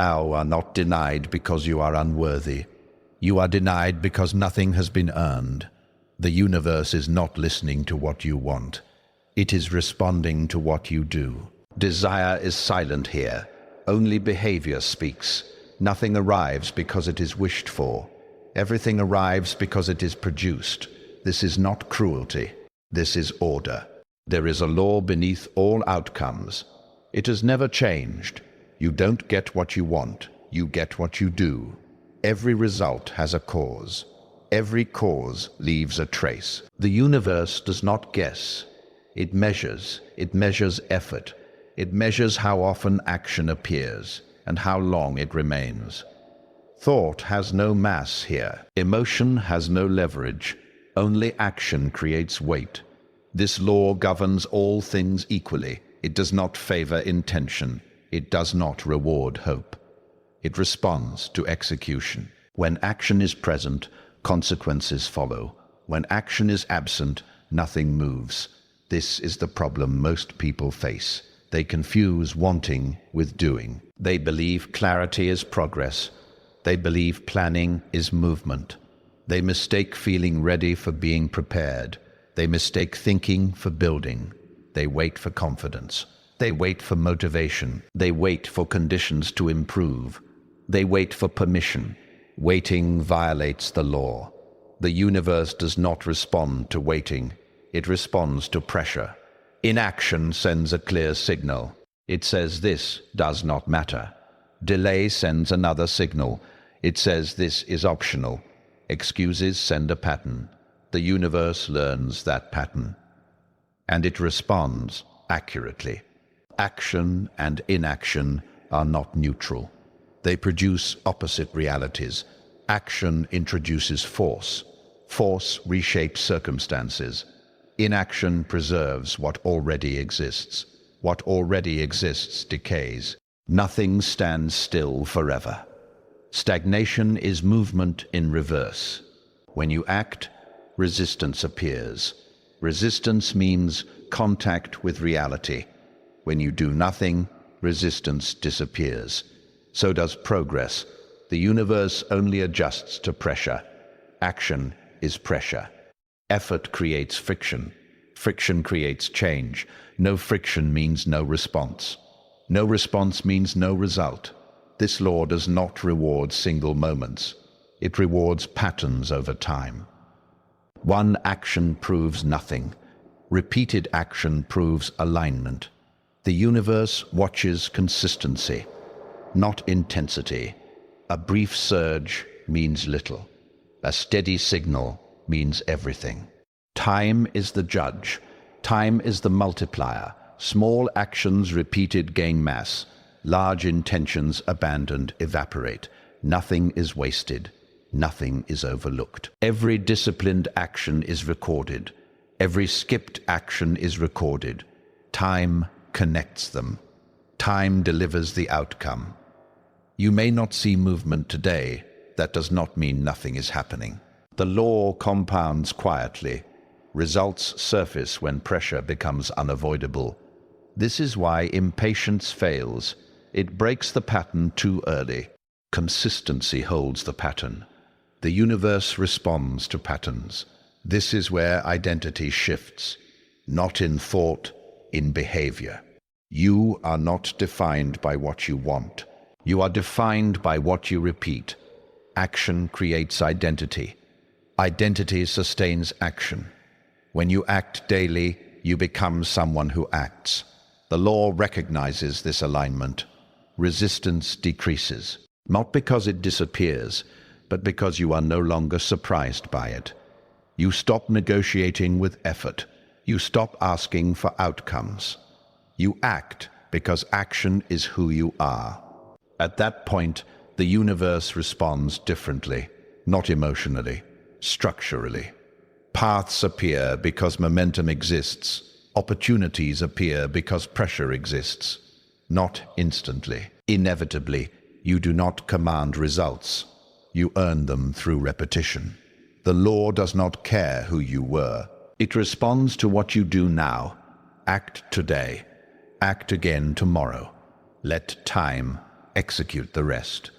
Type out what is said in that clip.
You are not denied because you are unworthy. You are denied because nothing has been earned. The universe is not listening to what you want. It is responding to what you do. Desire is silent here. Only behavior speaks. Nothing arrives because it is wished for. Everything arrives because it is produced. This is not cruelty. This is order. There is a law beneath all outcomes. It has never changed. You don't get what you want. You get what you do. Every result has a cause. Every cause leaves a trace. The universe does not guess. It measures. It measures effort. It measures how often action appears and how long it remains. Thought has no mass here. Emotion has no leverage. Only action creates weight. This law governs all things equally. It does not favor intention. It does not reward hope. It responds to execution. When action is present, consequences follow. When action is absent, nothing moves. This is the problem most people face. They confuse wanting with doing. They believe clarity is progress. They believe planning is movement. They mistake feeling ready for being prepared. They mistake thinking for building. They wait for confidence. They wait for motivation. They wait for conditions to improve. They wait for permission. Waiting violates the law. The universe does not respond to waiting. It responds to pressure. Inaction sends a clear signal. It says this does not matter. Delay sends another signal. It says this is optional. Excuses send a pattern. The universe learns that pattern. And it responds accurately. Action and inaction are not neutral. They produce opposite realities. Action introduces force. Force reshapes circumstances. Inaction preserves what already exists. What already exists decays. Nothing stands still forever. Stagnation is movement in reverse. When you act, resistance appears. Resistance means contact with reality. When you do nothing, resistance disappears. So does progress. The universe only adjusts to pressure. Action is pressure. Effort creates friction. Friction creates change. No friction means no response. No response means no result. This law does not reward single moments. It rewards patterns over time. One action proves nothing. Repeated action proves alignment. The universe watches consistency, not intensity. A brief surge means little. A steady signal means everything. Time is the judge. Time is the multiplier. Small actions repeated gain mass. Large intentions abandoned evaporate. Nothing is wasted. Nothing is overlooked. Every disciplined action is recorded. Every skipped action is recorded. Time connects them. Time delivers the outcome. You may not see movement today. That does not mean nothing is happening. The law compounds quietly. Results surface when pressure becomes unavoidable. This is why impatience fails. It breaks the pattern too early. Consistency holds the pattern. The universe responds to patterns. This is where identity shifts, not in thought, in behavior. You are not defined by what you want. You are defined by what you repeat. Action creates identity. Identity sustains action. When you act daily, you become someone who acts. The law recognizes this alignment. Resistance decreases, not because it disappears, but because you are no longer surprised by it. You stop negotiating with effort. You stop asking for outcomes. You act because action is who you are. At that point, the universe responds differently, not emotionally, structurally. Paths appear because momentum exists. Opportunities appear because pressure exists. Not instantly. Inevitably, you do not command results. You earn them through repetition. The law does not care who you were. It responds to what you do now. Act today. Act again tomorrow. Let time execute the rest.